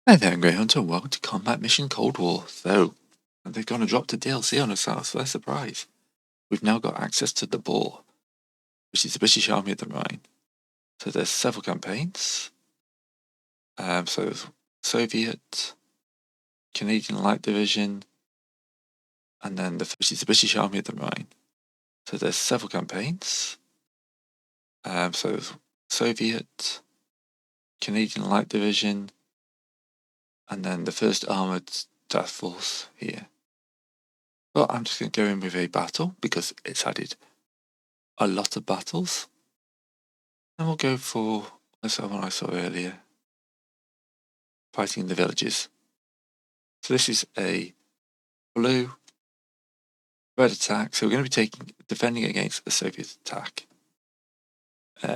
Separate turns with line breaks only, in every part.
Hi there, Grey Hunter, and welcome to Combat Mission Cold War. So, they've gone and dropped a DLC on us, so it's a surprise. We've now got access to the BAOR, which is the British Army of the Rhine. So there's several campaigns. So there's Soviet, Canadian Light Division, and then which is the British Army of the Rhine. So there's several campaigns. So there's Soviet, Canadian Light Division, and then the 1st Armoured Task Force here. Well, I'm just going to go in with a battle because it's added a lot of battles. And we'll go for the one I saw earlier, fighting in the villages. So this is a blue, red attack. So we're going to be defending against a Soviet attack.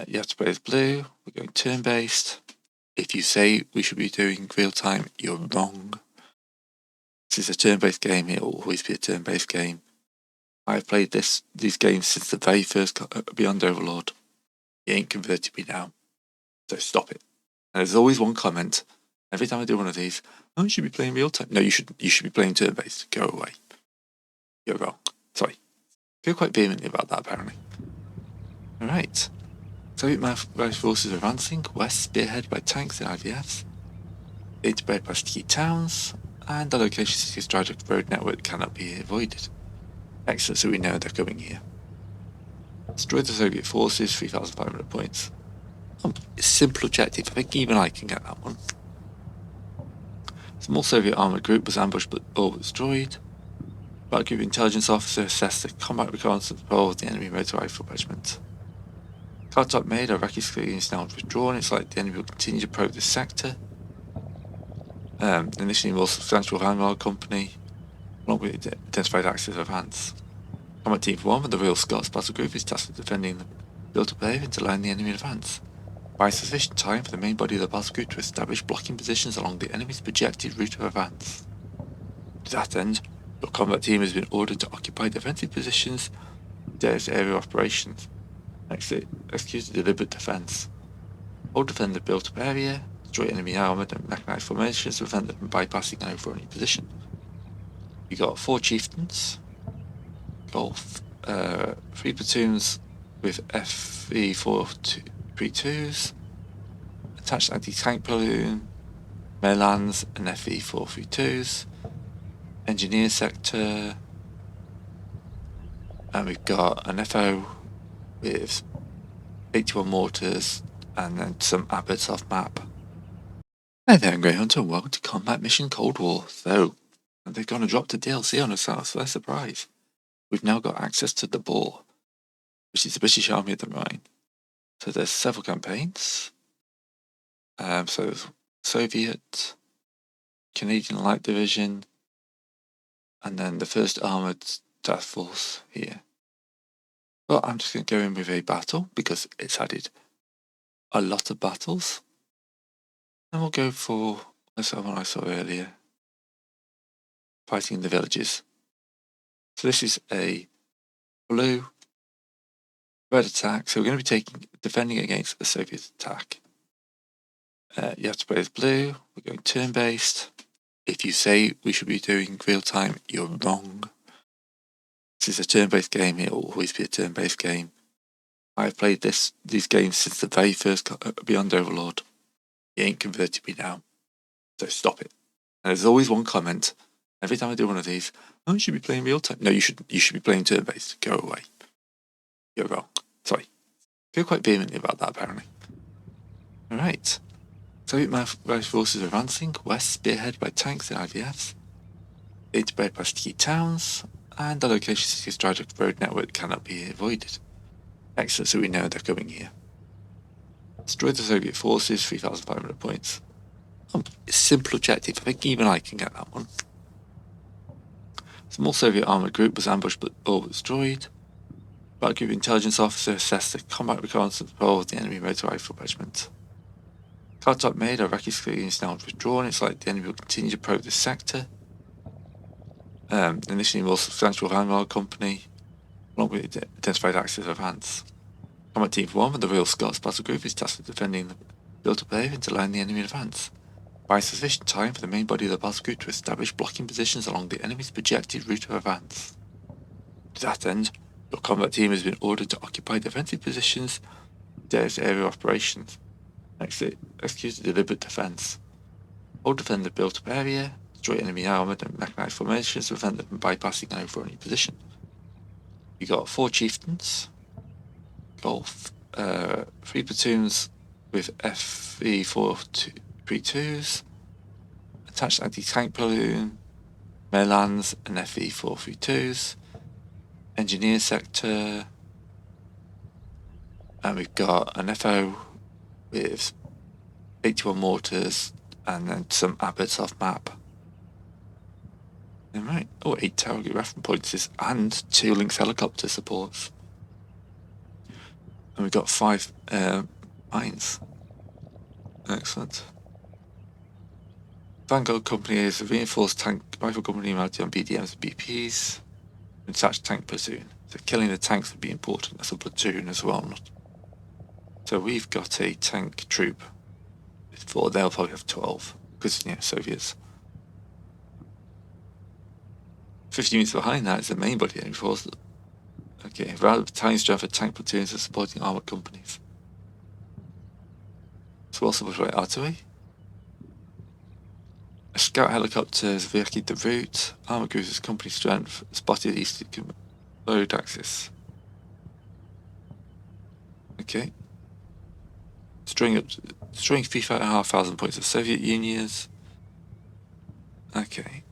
You have to play as blue. We're going turn-based. If you say we should be doing real-time, you're wrong. This is a turn-based game. It will always be a turn-based game. I've played these games since the very first Beyond Overlord. You ain't converted me now, so stop it. And there's always one comment every time I do one of these. Oh, you should be playing real time. No, you should be playing turn-based. Go away. You're wrong. Sorry. I feel quite vehemently about that, apparently. Alright. Soviet British forces are advancing west, spearheaded by tanks and IVFs. Integrated by sticky towns, and the location city's strategic road network cannot be avoided. Excellent, so we know they're coming here. Destroy the Soviet forces, 3,500 points. Simple objective. I think even I can get that one. Small Soviet armoured group was ambushed but all destroyed. But a group intelligence officer assessed the combat reconnaissance role of the enemy motor rifle regiment. Cartop made, a Iraqi civilian is now withdrawn. It's like the enemy will continue to probe this sector. Initially more substantial Rhine company, along with identified axes of advance. Combat Team 1 of the Real Scots battle group is tasked with defending the built-up area to line the enemy in advance. Buy sufficient time for the main body of the battle group to establish blocking positions along the enemy's projected route of advance. To that end, your combat team has been ordered to occupy defensive positions in various area operations. Execute a deliberate defense. Hold defend the built-up area, destroy enemy armored and mechanized formations to prevent them from bypassing an overrunning position. You got 4 chieftains, got 3 platoons with FE 432s, attached anti-tank platoon, Melans and FE 432s, engineer sector, and we've got an FO with 81 mortars and then some abbots off map. Hi there, Grey Hunter, and welcome to Combat Mission Cold War. So, they've gone and dropped a DLC on us, so it's a surprise. We've now got access to the BAOR, which is the British Army of the Rhine. So there's several campaigns. So there's Soviet, Canadian Light Division, and then the 1st Armoured Task Force here. Well, I'm just going to go in with a battle because it's added a lot of battles. And we'll go for the one I saw earlier, fighting in the villages. So this is a blue, red attack. So we're going to be defending against a Soviet attack. You have to play as blue. We're going turn-based. If you say we should be doing real-time, you're wrong. This is a turn-based game. It will always be a turn-based game. I've played these games since the very first Beyond Overlord. You ain't converted me now, so stop it. And there's always one comment every time I do one of these. Oh, you should be playing real time. No, you should be playing turn-based. Go away. You're wrong. Sorry. I feel quite vehemently about that, apparently. Alright. Soviet British forces are advancing west, spearheaded by tanks and IVFs. Integrated by sticky towns, and the location city's strategic road network cannot be avoided. Excellent, so we know they're coming here. Destroy the Soviet forces, 3,500 points. Simple objective. I think even I can get that one. Small Soviet armoured group was ambushed but all destroyed. But a group intelligence officer assessed the combat reconnaissance role of the enemy motor rifle regiment. Cartop made, a Iraqi civilian is now withdrawn. It's like the enemy will continue to probe this sector. Initially more substantial Rhine company, along with identified axes of advance. Combat Team 1 of the Real Scots battle group is tasked with defending the built-up area to line the enemy in advance. Buy sufficient time for the main body of the battle group to establish blocking positions along the enemy's projected route of advance. To that end, your combat team has been ordered to occupy defensive positions in various area operations. Execute a deliberate defense. Hold defend the built-up area, destroy enemy armored and mechanized formations to prevent them from bypassing an overrunning position. You got 4 chieftains, got 3 platoons with FV-432s, attached anti-tank platoon, Melans and FV-432s, engineer sector, and we've got an FO with 81 mortars and then some abbots off map. Right. 8 target reference points and 2 Lynx helicopter supports. And we've got 5 mines. Excellent. Vanguard Company is a reinforced tank rifle company mounted on BDMs and BPs. An attached tank platoon. So killing the tanks would be important as a platoon as well. So we've got a tank troop. They'll probably have 12 because Soviets. 50 units behind that is the main body enemy force. Okay, rather battalion strength for tank platoons and supporting armored companies. So also supported by artillery. A scout helicopter has vacated the route. Armored cruisers company strength spotted east road axis. Okay. Destroying 3,500 points of Soviet Unions. Okay.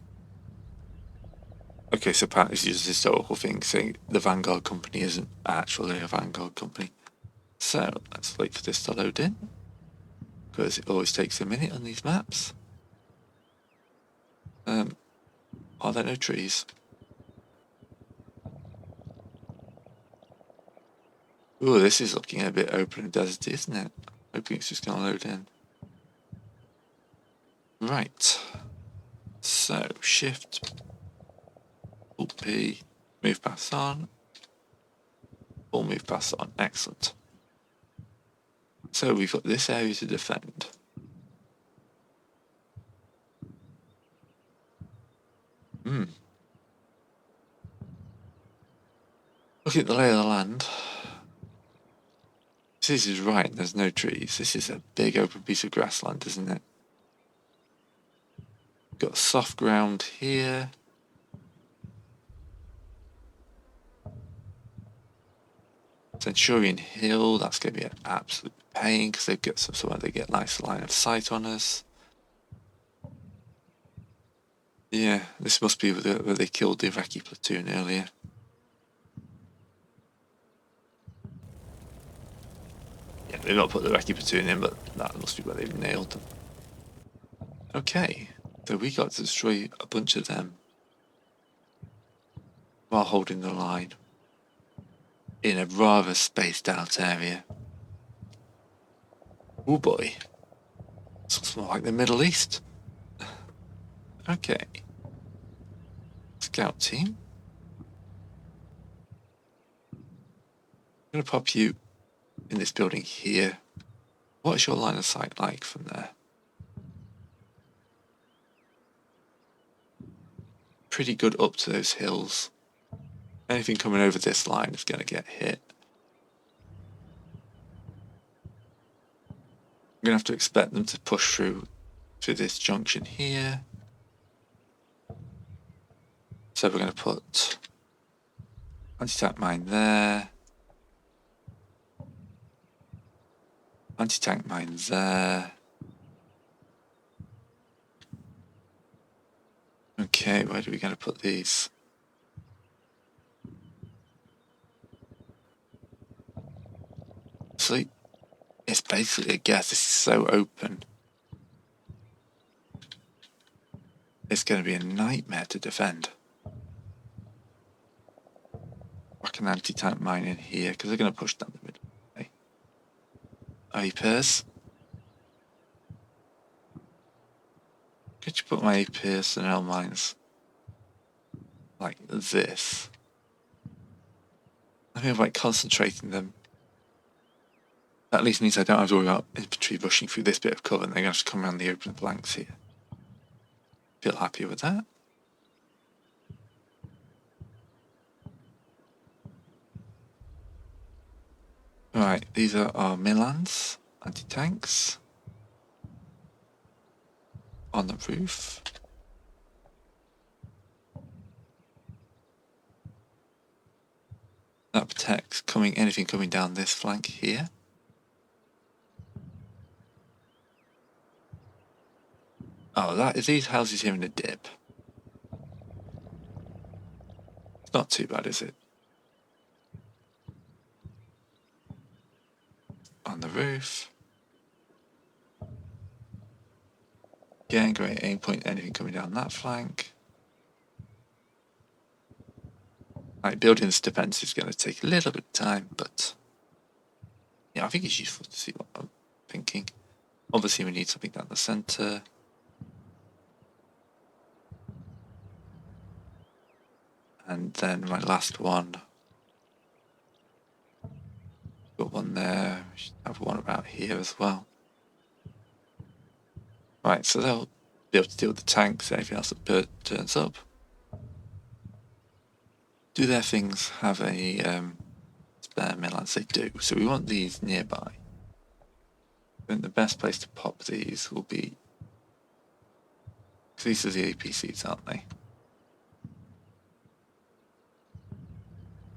Okay, so apparently it's just a historical thing saying the Vanguard Company isn't actually a Vanguard Company. So let's wait for this to load in, because it always takes a minute on these maps. Are there no trees? Ooh, this is looking a bit open and deserty, isn't it? Hoping it's just going to load in. Right. So, Shift, Alt P, move pass on, or move pass on. Excellent. So we've got this area to defend. Look at the lay of the land. This is right, there's no trees. This is a big open piece of grassland, isn't it? Got soft ground here. Centurion Hill, that's going to be an absolute pain because they've got somewhere they get nice line of sight on us. Yeah, this must be where they killed the Iraqi platoon earlier. Yeah, they've not put the Iraqi platoon in, but that must be where they've nailed them. Okay, so we got to destroy a bunch of them while holding the line in a rather spaced out area. Oh boy, this looks more like the Middle East. Okay, scout team. I'm going to pop you in this building here. What's your line of sight like from there? Pretty good up to those hills. Anything coming over this line is going to get hit. I'm going to have to expect them to push through to this junction here. So we're going to put anti-tank mine there. Anti-tank mine there. Okay, where are we going to put these? So it's basically a guess. This is so open. It's going to be a nightmare to defend. Whack an anti-tank mine in here because they're going to push down the middle. Okay. APs. Could you put my A personnel mines like this? I mean, like concentrating them That at least means I don't have to worry about infantry rushing through this bit of cover and they're going to have to come around the open flanks here. Feel happy with that. Right, these are our Milans, anti-tanks. On the roof. That protects anything coming down this flank here. Oh, these houses here in a dip. It's not too bad, is it? On the roof. Again, great aim point, anything coming down that flank. Right, building this defense is going to take a little bit of time, but yeah, I think it's useful to see what I'm thinking. Obviously, we need something down the center. And then my last one. Got one there. We should have one about here as well. Right, so they'll be able to deal with the tanks, anything else that turns up. Do their things have a spare Milans? They do. So we want these nearby. I think the best place to pop these will be, because these are the APCs, aren't they?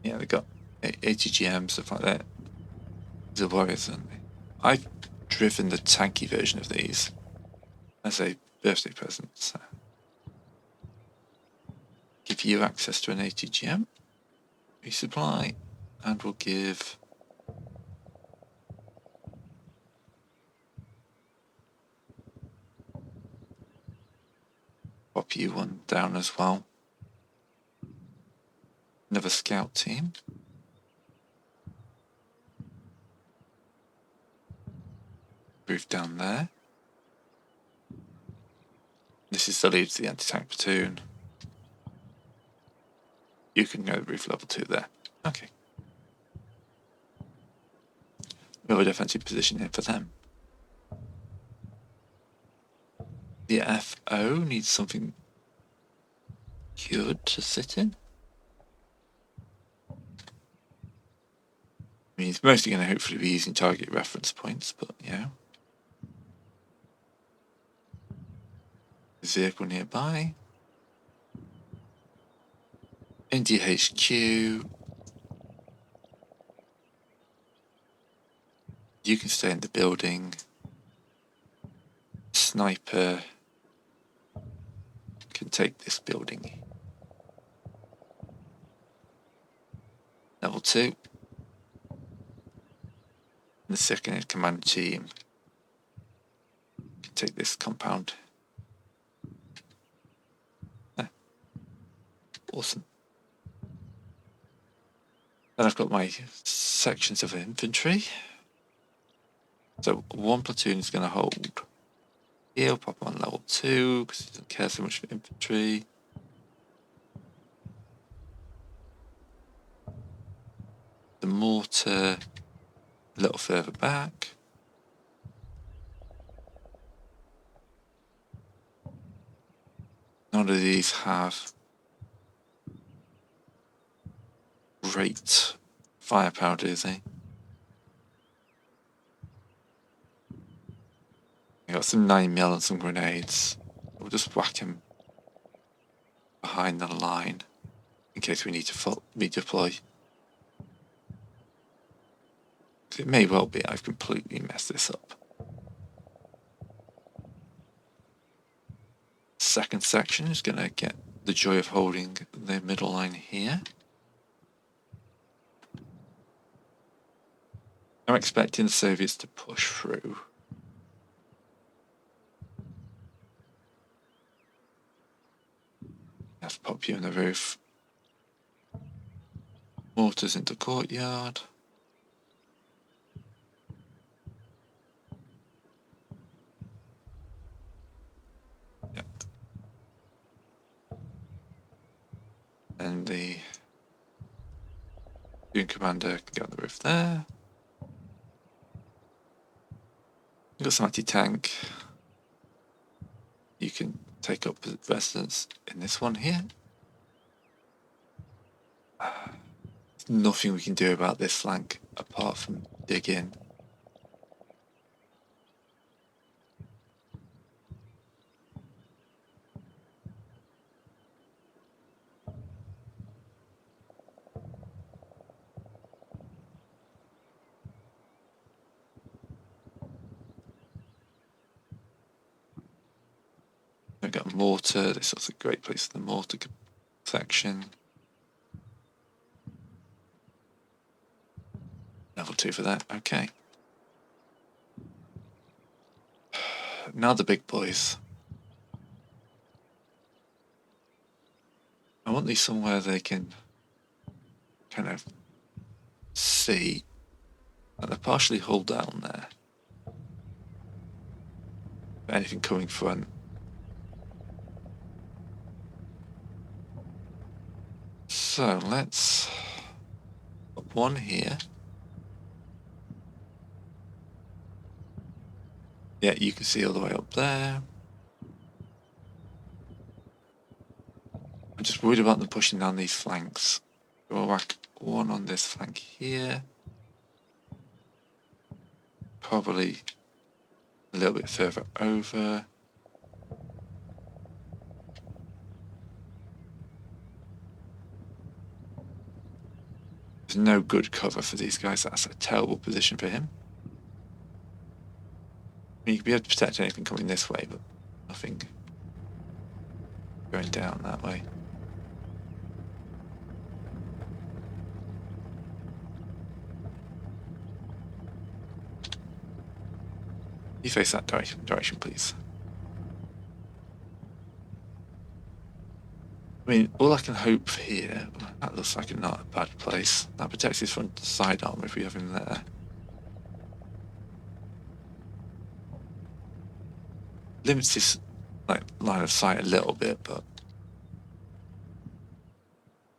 Yeah, they've got ATGM, stuff like that. These are warriors, aren't they? I've driven the tanky version of these as a birthday present, so give you access to an ATGM resupply, and we'll give pop you one down as well. Another scout team. Roof down there. This is the lead to the anti-tank platoon. You can go roof level 2 there. Okay. We have a defensive position here for them. The FO needs something good to sit in. I mean, it's mostly going to hopefully be using target reference points, but yeah. Vehicle nearby. India HQ. You can stay in the building. Sniper can take this building. Level 2. The second in command team can take this compound. Awesome. Then I've got my sections of infantry. So one platoon is going to hold here. I'll pop on level 2 because it doesn't care so much for infantry. The mortar a little further back. None of these have great firepower, do they? I got some 9mm and some grenades. We'll just whack them behind the line in case we need to redeploy. It may well be I've completely messed this up. Second section is going to get the joy of holding the middle line here. I'm expecting the Soviets to push through. Have to pop you in the roof. Mortars into courtyard. Yep. And the Unit Commander can get on the roof there. got some anti-tank. You can take up residence in this one here. There's nothing we can do about this flank apart from dig in. We've got mortar. This is a great place for the mortar section. Level 2 for that. Okay. Now the big boys. I want these somewhere they can kind of see. And they're partially hull down there. Anything coming front. So let's put one here. Yeah, you can see all the way up there. I'm just worried about them pushing down these flanks. We'll whack one on this flank here. Probably a little bit further over. There's no good cover for these guys. That's a terrible position for him. I mean, you could be able to protect anything coming this way, but nothing going down that way. You face that direction, please. I mean, all I can hope here, that looks like not a bad place. That protects his front side armor if we have him there. Limits his line of sight a little bit, but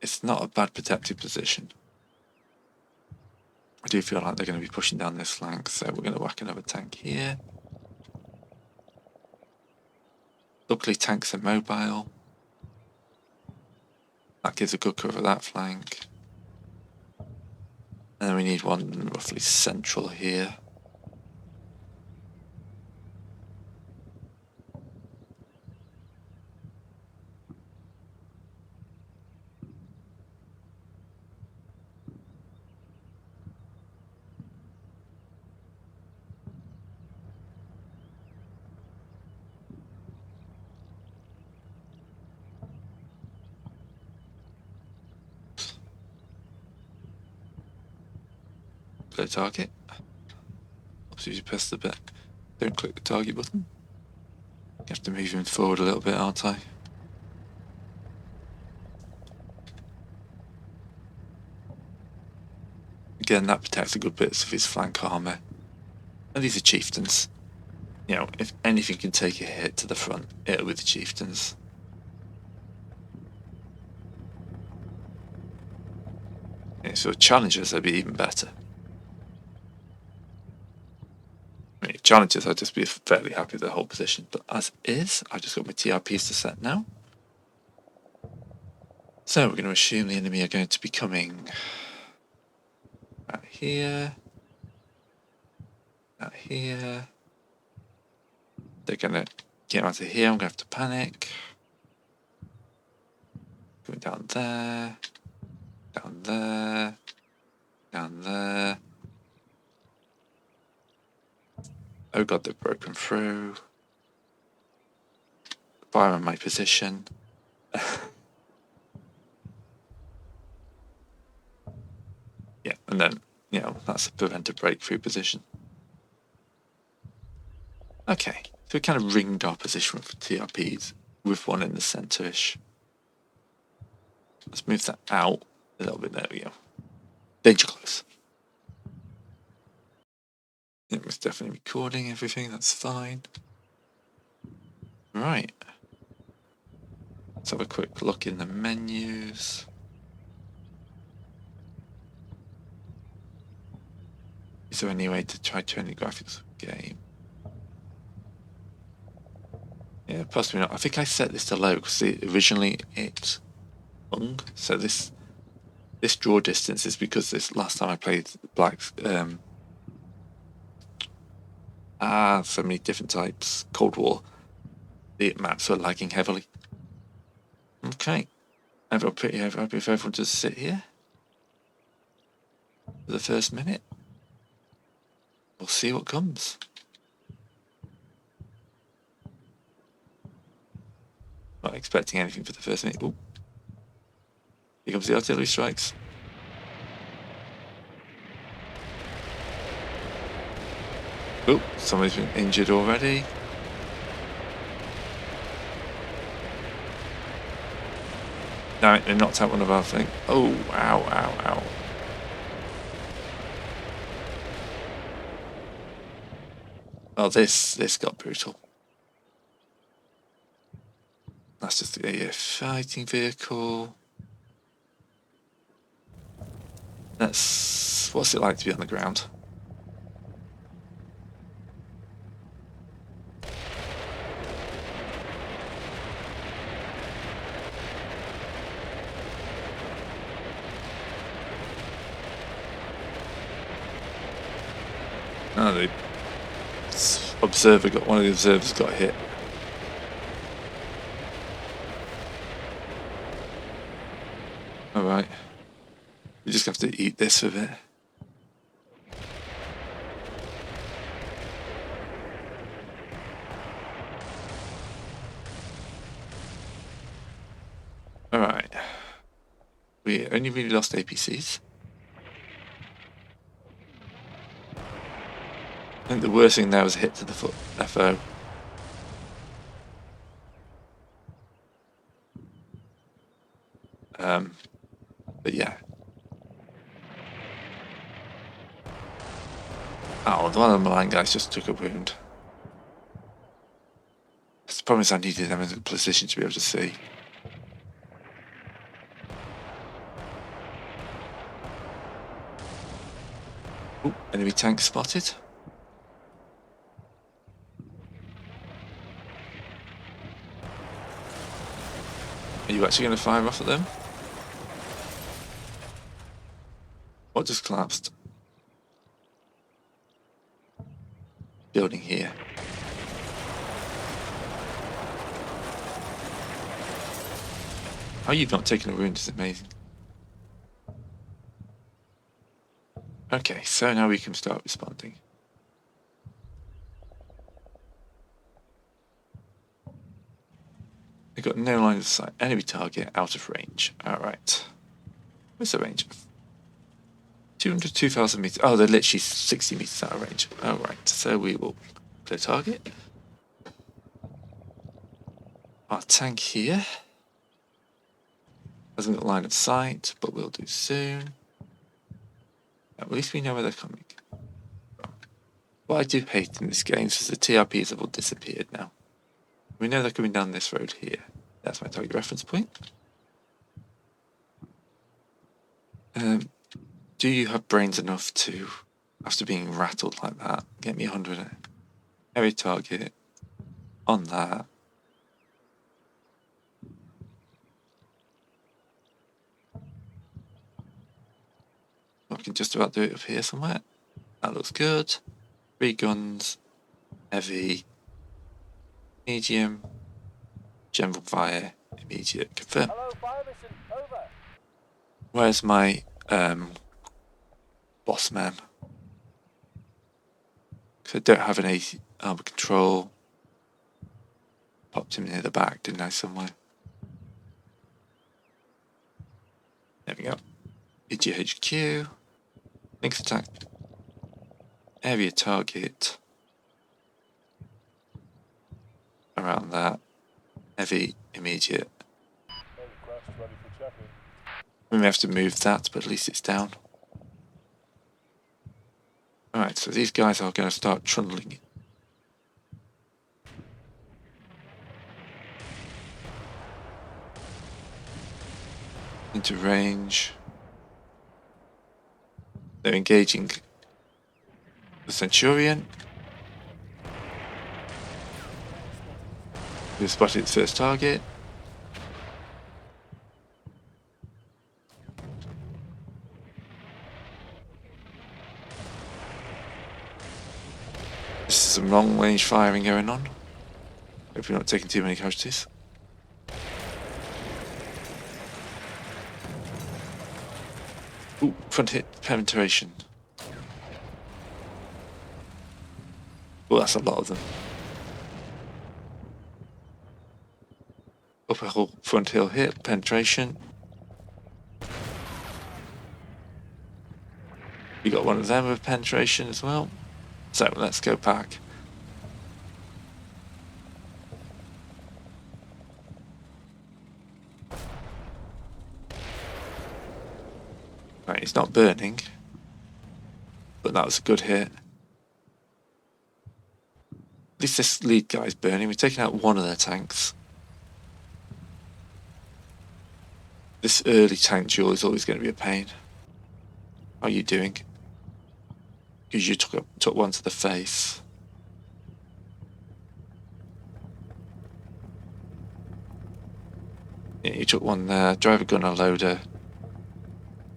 it's not a bad protected position. I do feel like they're going to be pushing down this flank, so we're going to whack another tank here. Luckily, tanks are mobile. That gives a good cover of that flank. And then we need one roughly central here. Clear target. Obviously, you press the button. Don't click the target button. You have to move him forward a little bit, aren't I? Again, that protects a good bits of his flank armor. And these are chieftains. You know, if anything can take a hit to the front, it'll be the chieftains. Yeah, so challengers, they'd be even better. I mean, challengers, I'd just be fairly happy with the whole position. But as is, I've just got my TRPs to set now. So we're going to assume the enemy are going to be coming out here. Out here. They're going to get out of here. I'm going to have to panic. Going down there. Down there. Down there. Oh god, they've broken through. Fire on my position. Yeah, and then, you know, that's a prevent a breakthrough position. Okay, so we kind of ringed our position with TRPs with one in the centre-ish. Let's move that out a little bit. There we go. Danger close. It was definitely recording everything, that's fine. Right. Let's have a quick look in the menus. Is there any way to try turning the graphics of the game? Yeah, possibly not. I think I set this to low because originally it hung. So this draw distance is because this last time I played blacks. So many different types. Cold War. The maps were lagging heavily. Okay. I'm pretty happy if everyone just sit here for the first minute. We'll see what comes. Not expecting anything for the first minute. Ooh. Here comes the artillery strikes. Oh, somebody's been injured already. No, they knocked out one of our things. Oh, ow, ow, ow. Oh, this got brutal. That's just a fighting vehicle. That's what's it like to be on the ground. Oh, the observer got one of the observers got hit. All right, we just have to eat this for a bit. All right, we only really lost APCs. I think the worst thing there was a hit to the foot FO. But yeah. Oh, one of the Milan guys just took a wound. The problem is I needed them in a position to be able to see. Ooh, enemy tank spotted. Are you actually going to fire off at them? What just collapsed? Building here. How you've not taken a wound is amazing. Okay, so now we can start responding. They've got no line of sight. Enemy target out of range. Alright. Where's the range? 200, 2,000 meters. Oh, they're literally 60 meters out of range. Alright, so we will clear target. Our tank here hasn't got line of sight, but we'll do soon. At least we know where they're coming. What I do hate in this game is the TRPs have all disappeared now. We know they're coming down this road here. That's my target reference point. Do you have brains enough to, after being rattled like that, get me 100 area target on that? I can just about do it up here somewhere. That looks good. 3 guns, heavy, medium, general fire, immediate, confirm.
Hello, fire mission, over.
Where's my boss man? Because I don't have an armor control. Popped him near the back, didn't I, somewhere? There we go. EGHQ. Links attack. Area target. Around that. Heavy, immediate.
Ready for check-in.
We may have to move that, but at least it's down. Alright, so these guys are going to start trundling. Into range. They're engaging the Centurion. We've spotted its first target. This is some long range firing going on. Hope you're not taking too many casualties. Ooh, front hit penetration. Oh, that's a lot of them. Upper hill, front hill hit penetration. We got one of them with penetration as well. So let's go back. Right, he's not burning, but that was a good hit. At least this lead guy's burning. We've taken out one of their tanks. This early tank duel is always going to be a pain. How are you doing? Because you took one to the face. Yeah, you took one there. Driver gunner loader.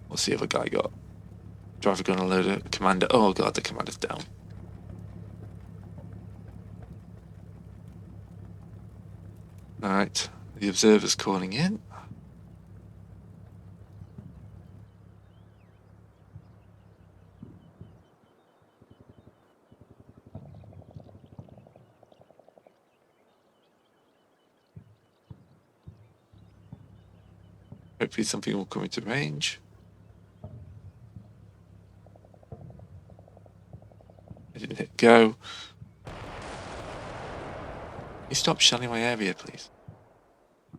What's the other guy got? Driver gunner loader. Commander. Oh god, the commander's down. Alright, the observer's calling in. Hopefully something will come into range. I didn't hit go. Can you stop shelling my area, please?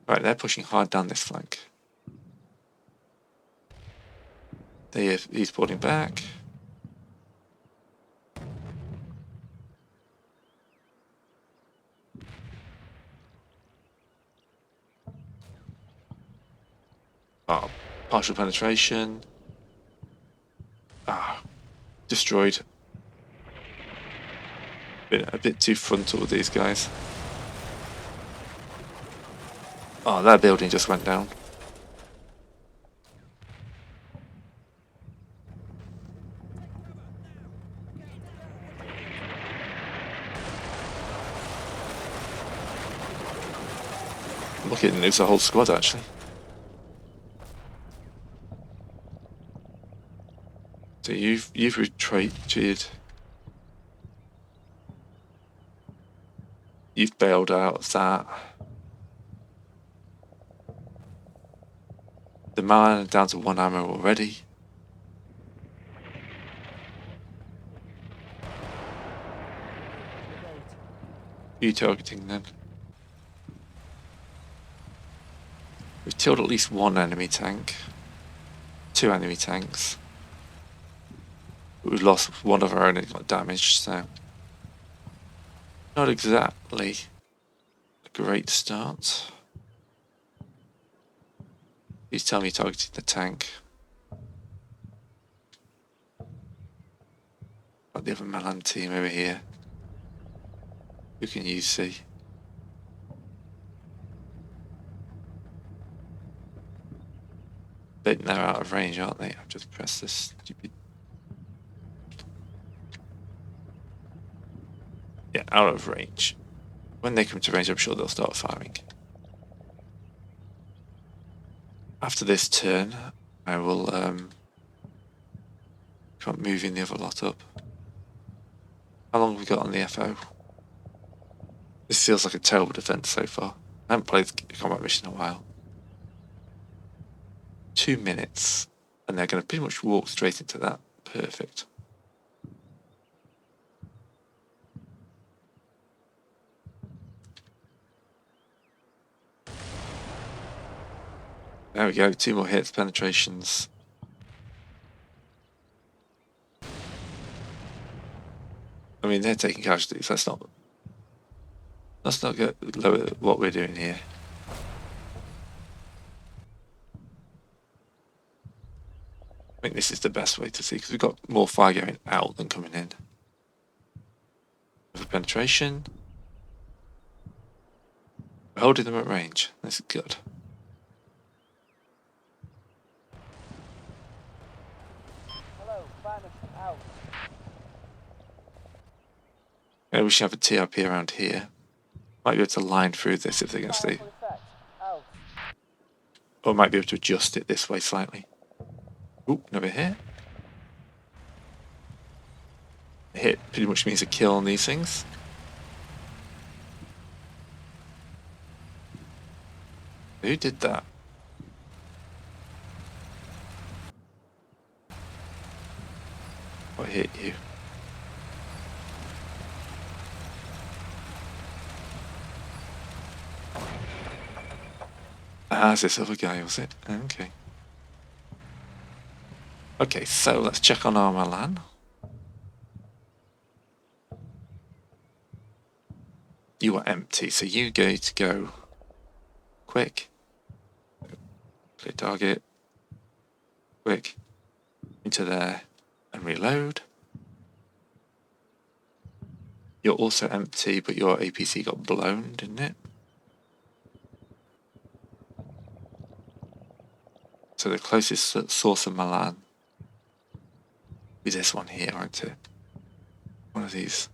Right, they're pushing hard down this flank. He's pulling back. Oh, partial penetration. Ah, destroyed. Been a bit too frontal with these guys. Oh, that building just went down. Look, it moves the whole squad actually. So you've retreated. You've bailed out of that. The man down to one ammo already. You targeting them? We've killed at least one enemy tank. Two enemy tanks. We've lost one of our own and got damaged, so not exactly a great start. Please tell me you targeted the tank. Got the other Milan team over here. Who can you see? They're out of range, aren't they? I've just pressed this stupid. Yeah, out of range. When they come to range, I'm sure they'll start firing. After this turn, I will try moving the other lot up. How long have we got on the FO? This feels like a terrible defense so far. I haven't played the combat mission in a while. 2 minutes, and they're going to pretty much walk straight into that. Perfect. There we go, 2 more hits, penetrations. I mean, they're taking casualties. Let's not go lower what we're doing here. I think this is the best way to see, because we've got more fire going out than coming in. With penetration. We're holding them at range. This is good.
Hello, Spanish out.
We should have a TRP around here. Might be able to line through this if they're going to stay.
For effect. Out.
Or might be able to adjust it this way slightly. Ooh, another hit. A hit pretty much means a kill on these things. Who did that? What hit you? Ah, it's this other guy, was it? Okay. Okay, so let's check on our Milan. You are empty, so you go to go quick. Clear target. Quick. Into there and reload. You're also empty, but your APC got blown, didn't it? So the closest source of Milan is this one here, won't it? One of these.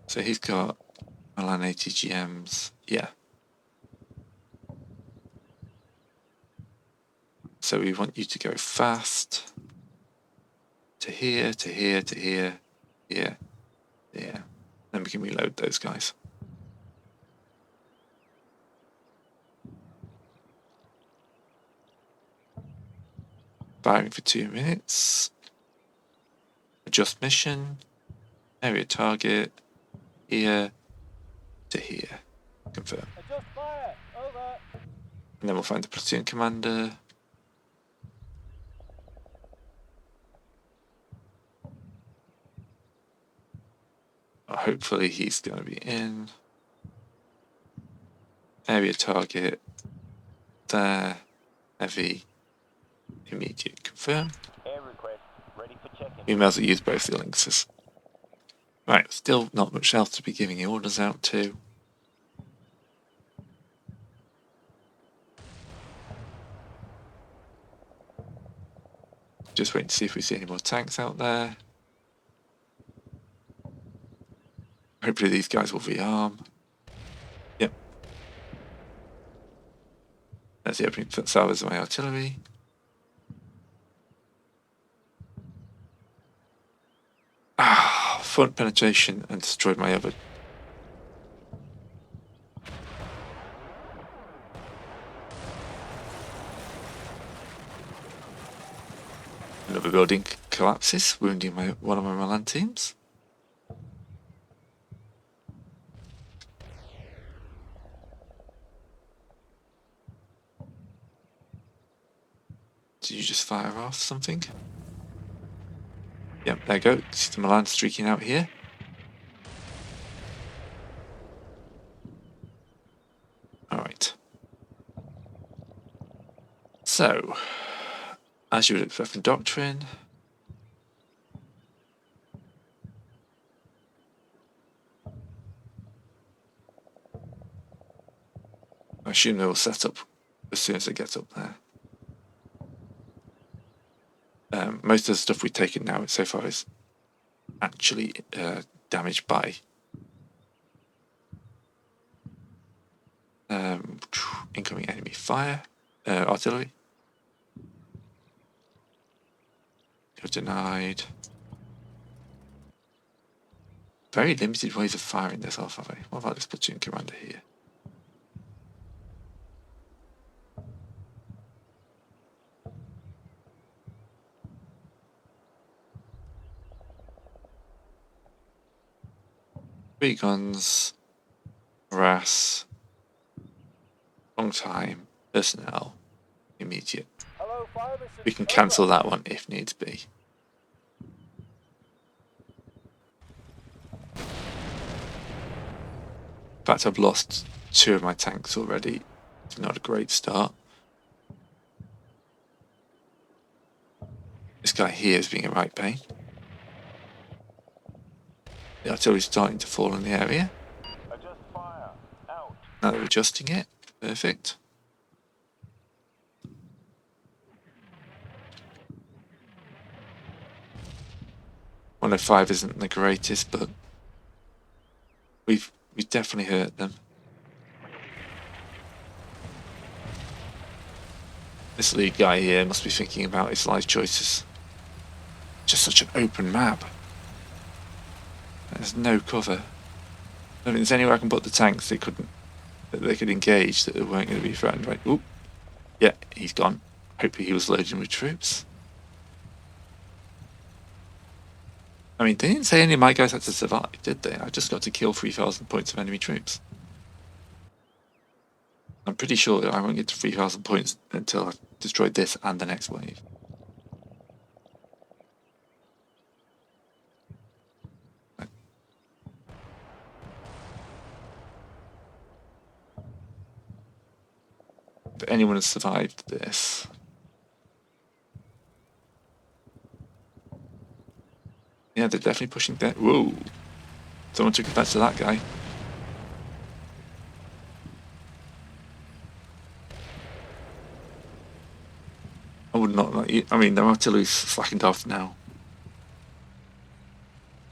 So he's got Milan ATGMs. Yeah. So we want you to go fast. To here, to here, to here, here, here. Then we can reload those guys. Firing for 2 minutes. Adjust mission. Area target. Here to here. Confirm.
Adjust fire. Over.
And then we'll find the platoon commander. Hopefully he's going to be in. Area target. There. Heavy. Immediate. Confirm.
Air request. Ready for check-in.
Emails that use both the links. Right, still not much else to be giving the orders out to. Just waiting to see if we see any more tanks out there. Hopefully these guys will rearm. Yep. That's the opening salvos of my artillery. Ah, front penetration and destroyed my other. Another building collapses, wounding one of my Milan teams. Did you just fire off something? Yep, there you go. See the Milan streaking out here. Alright. So, as you would expect from Doctrine, I assume they will set up as soon as they get up there. Most of the stuff we've taken now so far is actually damaged by incoming enemy fire, artillery. You're denied. Very limited ways of firing this off, have I? What about this platoon commander here? Three guns, harass, long time, personnel, immediate.
Hello, fire mission.
We can cancel that one if needs be. In fact, I've lost 2 of my tanks already. It's not a great start. This guy here is being a right pain. The artillery's starting to fall in the area.
Adjust fire. Out.
Now they're adjusting it. Perfect. 105 isn't the greatest, but we've definitely hurt them. This lead guy here must be thinking about his life choices. Just such an open map. There's no cover. I don't think there's anywhere I can put the tanks that they could engage that they weren't going to be threatened by. Oop. Yeah, he's gone. Hopefully he was loading with troops. I mean, they didn't say any of my guys had to survive, did they? I just got to kill 3,000 points of enemy troops. I'm pretty sure that I won't get to 3,000 points until I've destroyed this and the next wave. If anyone has survived this... Yeah, they're definitely pushing that. Whoa! Someone took offense to that guy. I would not like. I mean, their artillery's slackened off now.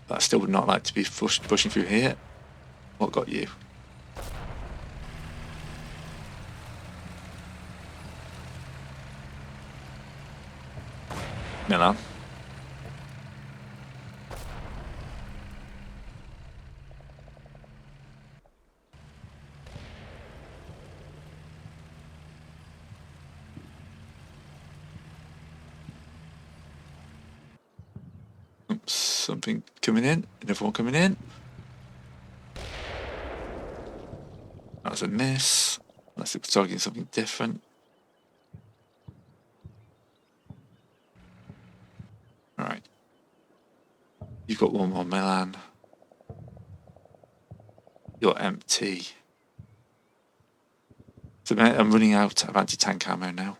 But I still would not like to be pushing through here. What got you? Milan. Oops, something coming in. Another one coming in. That was a miss. Unless it was targeting something different. Alright. You've got one more, Milan. You're empty. So I'm running out of anti-tank ammo now.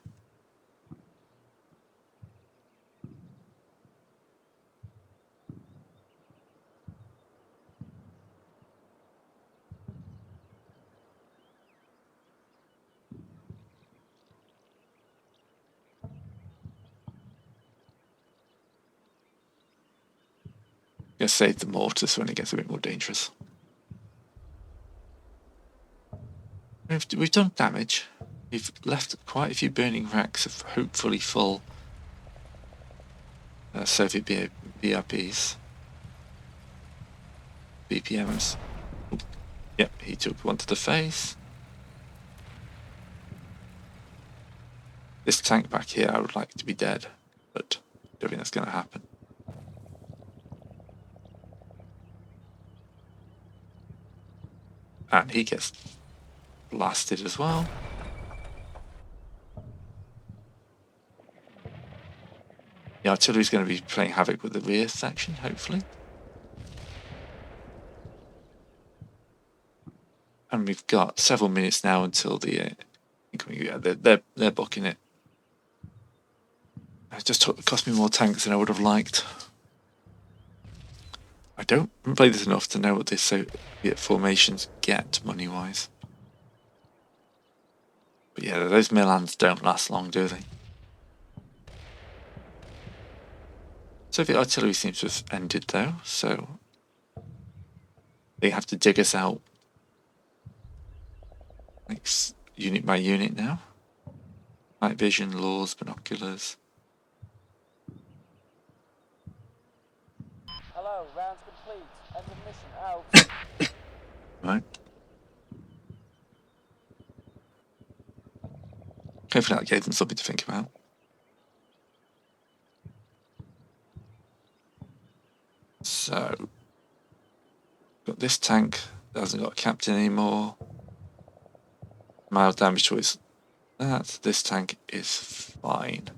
I'm going to save the mortars when it gets a bit more dangerous. We've done damage. We've left quite a few burning racks of hopefully full Soviet BRPs. BPMs. Ooh. Yep, he took one to the face. This tank back here I would like to be dead, but I don't think that's going to happen. And he gets blasted as well. The artillery's going to be playing havoc with the rear section, hopefully. And we've got several minutes now until the they're booking it. It just cost me more tanks than I would have liked. I don't play this enough to know what these Soviet formations get money-wise. But yeah, those Milans don't last long, do they? Soviet artillery seems to have ended though, so they have to dig us out like unit by unit now. Night vision, laws, binoculars.
Hello, rounds complete. End of mission. Out.
Right. Hopefully that gave them something to think about. So, got this tank that hasn't got a captain anymore. Mild damage choice. This tank is fine.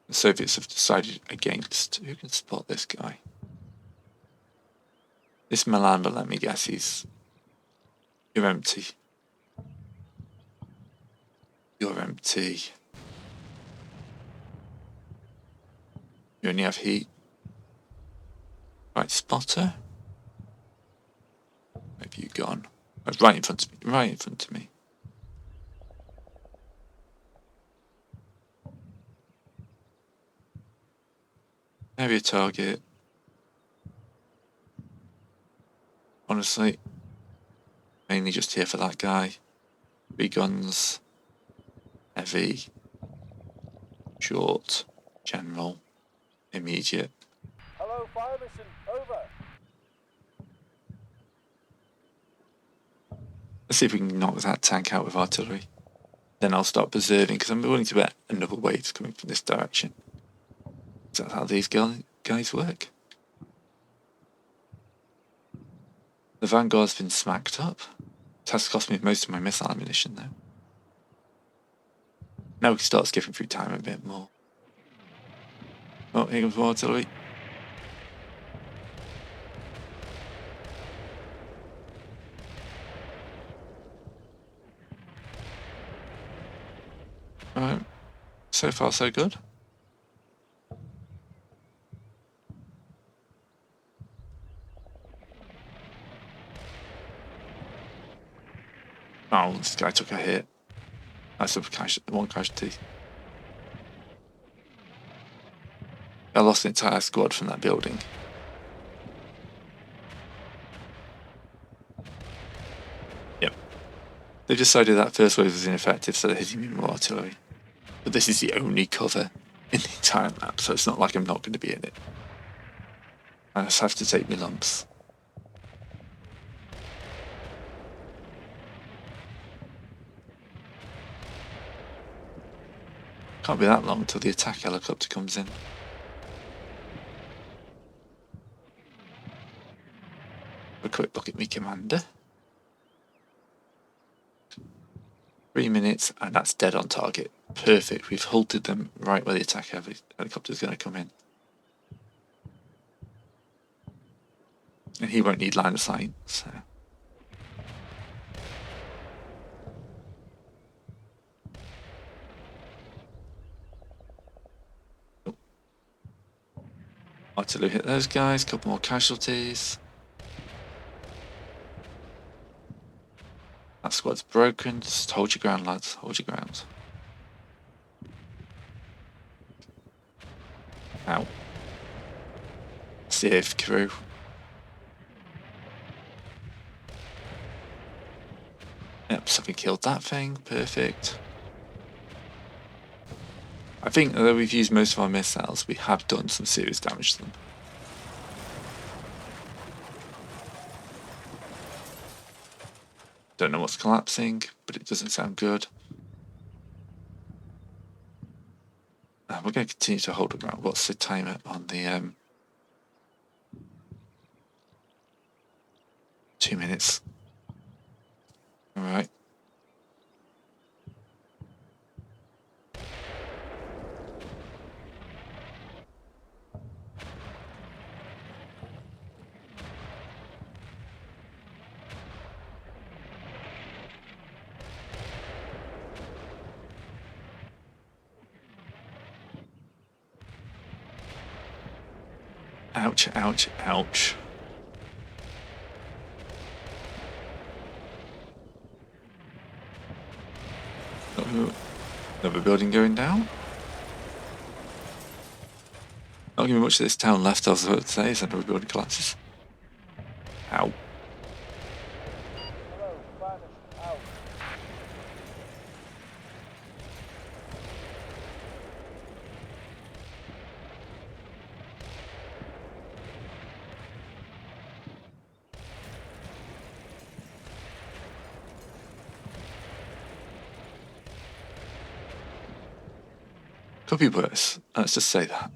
The Soviets have decided against. Who can spot this guy? This Milan, but let me guess, you're empty. You're empty. You only have heat. Right, spotter. Where have you gone? Oh, right in front of me. Right in front of me. Area target. Honestly, mainly just here for that guy. 3 guns. Heavy. Short. General. Immediate.
Hello, fire mission. Over.
Let's see if we can knock that tank out with artillery. Then I'll start preserving, because I'm willing to bet another wave's coming from this direction. Is that how these guys work? The Vanguard's been smacked up. It has cost me most of my missile ammunition, though. Now we can start skipping through time a bit more. Oh, here comes more artillery. Alright. So far, so good. Oh, this guy took a hit. That's one casualty. I lost the entire squad from that building. Yep. They decided that first wave was ineffective, so they're hitting me with more artillery. But this is the only cover in the entire map, so it's not like I'm not going to be in it. I just have to take my lumps. Can't be that long until the attack helicopter comes in. A quick look at me commander. 3 minutes, and that's dead on target. Perfect. We've halted them right where the attack helicopter is going to come in. And he won't need line of sight, so. Oh. Artillery hit those guys, couple more casualties. That squad's broken. Just hold your ground, lads. Hold your ground. Ow. Save crew. Yep, something killed that thing. Perfect. I think although we've used most of our missiles, we have done some serious damage to them. Don't know what's collapsing, but it doesn't sound good. We're going to continue to hold the ground. What's the timer on the 2 minutes? Alright. Ouch, ouch, ouch. Another building going down. Not giving much of this town left, I was about to say, as another building collapses. Ow.
Hello, fire mission. Out.
Could be worse. Let's just say that.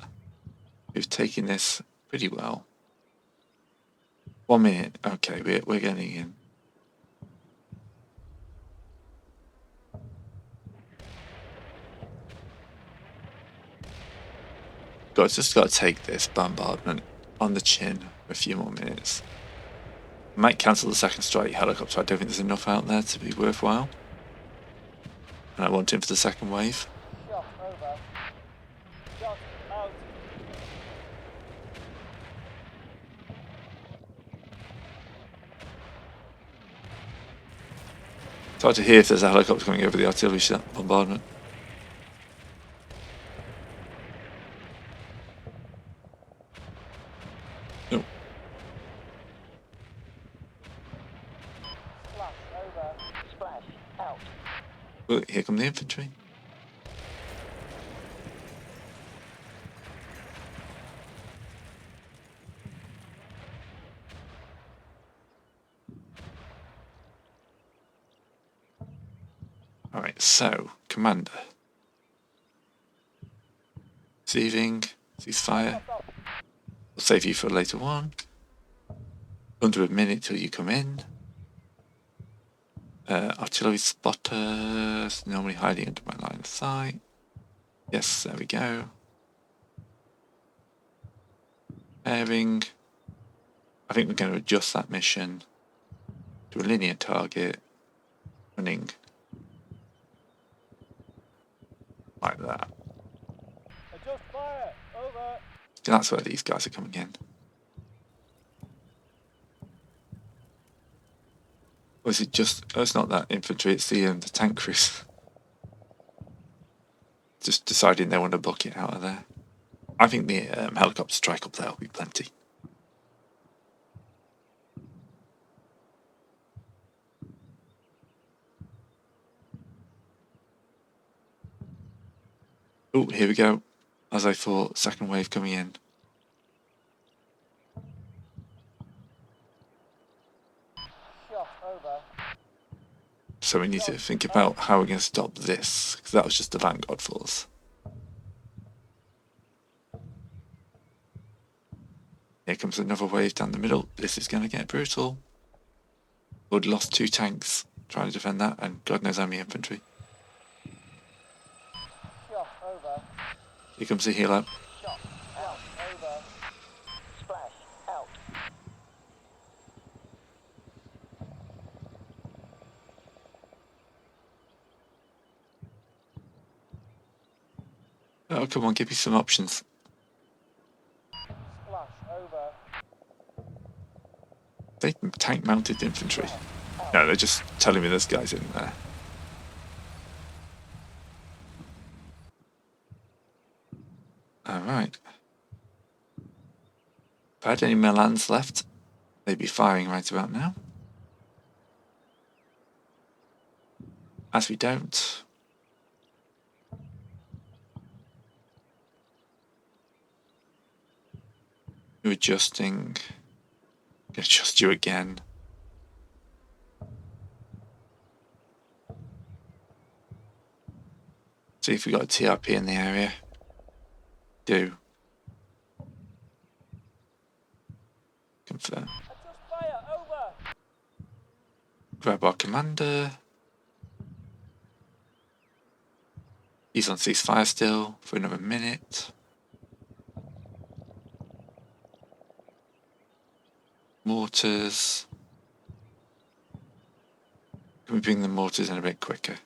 We've taken this pretty well. 1 minute. Okay, we're getting in. Just got to take this bombardment on the chin for a few more minutes. I might cancel the second strike helicopter. I don't think there's enough out there to be worthwhile. And I want him for the second wave.
Shot over. Shot out. out.
It's hard to hear if there's a helicopter coming over the artillery bombardment. Oh,
Flash over. Splash out.
well, here come the infantry. Alright, so, commander. Receiving, ceasefire. We'll save you for a later one. Under a minute till you come in. Artillery spotters, normally hiding under my line of sight. Yes, there we go. Pairing. I think we're going to adjust that mission to a linear target, running like that.
Adjust fire. Over.
That's where these guys are coming in. Or is it just... Oh, it's not that infantry, it's the tank crews. Just deciding they want to book it out of there. I think the helicopter strike up there will be plenty. Oh, here we go. As I thought, second wave coming in.
Shot over.
So we need to think about how we're going to stop this, because that was just the vanguard force. Here comes another wave down the middle. This is going to get brutal. We'd lost 2 tanks trying to defend that, and God knows how many infantry.
Shot over.
Here comes the heal up.
Shot out. Over. Splash out.
Oh, come on, give me some options.
Splash over.
They tank mounted infantry. No, they're just telling me there's guys in there. Alright. If I had any Milans left, they'd be firing right about now. As we don't. You're adjusting. Adjust you again. See if we got a TRP in the area. Do. Confirm.
Adjust fire. Over.
Grab our commander. He's on ceasefire still for another minute. Mortars. Can we bring the mortars in a bit quicker?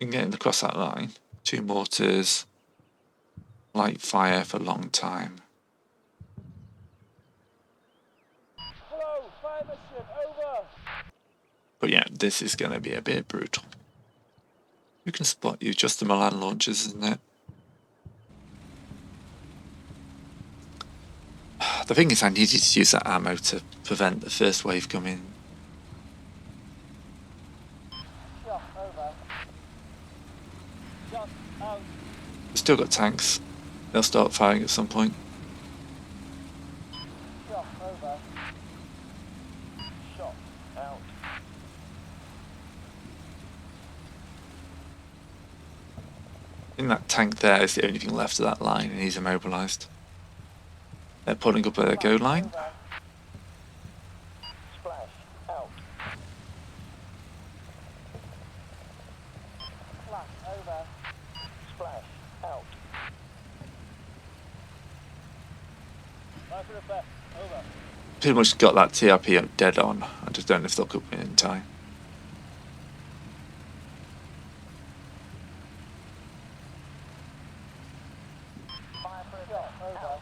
We can get across that line. 2 mortars. Light fire for a long time.
Hello. Fire mission. Over.
But yeah, this is going to be a bit brutal. Who can spot you? Just the Milan launchers, isn't it? The thing is, I needed to use that ammo to prevent the first wave coming.
Shot over. Shot out.
We've still got tanks. They'll start firing at some point.
Shot over. Shot out.
I think that tank there is the only thing left of that line, and he's immobilised. They're pulling up their go line.
Over. Splash out. Flash over. Splash out. to repair. Over.
Pretty much got that TRP dead on. I just don't know if they'll come in time.
Fire for a shot. Over.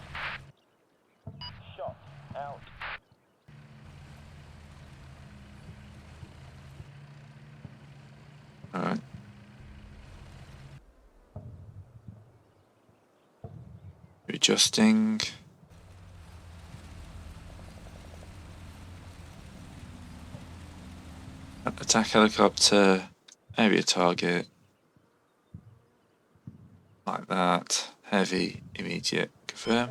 Shot. Out.
Alright. Adjusting. Attack helicopter. Area target. Like that. Heavy. Immediate. Confirm.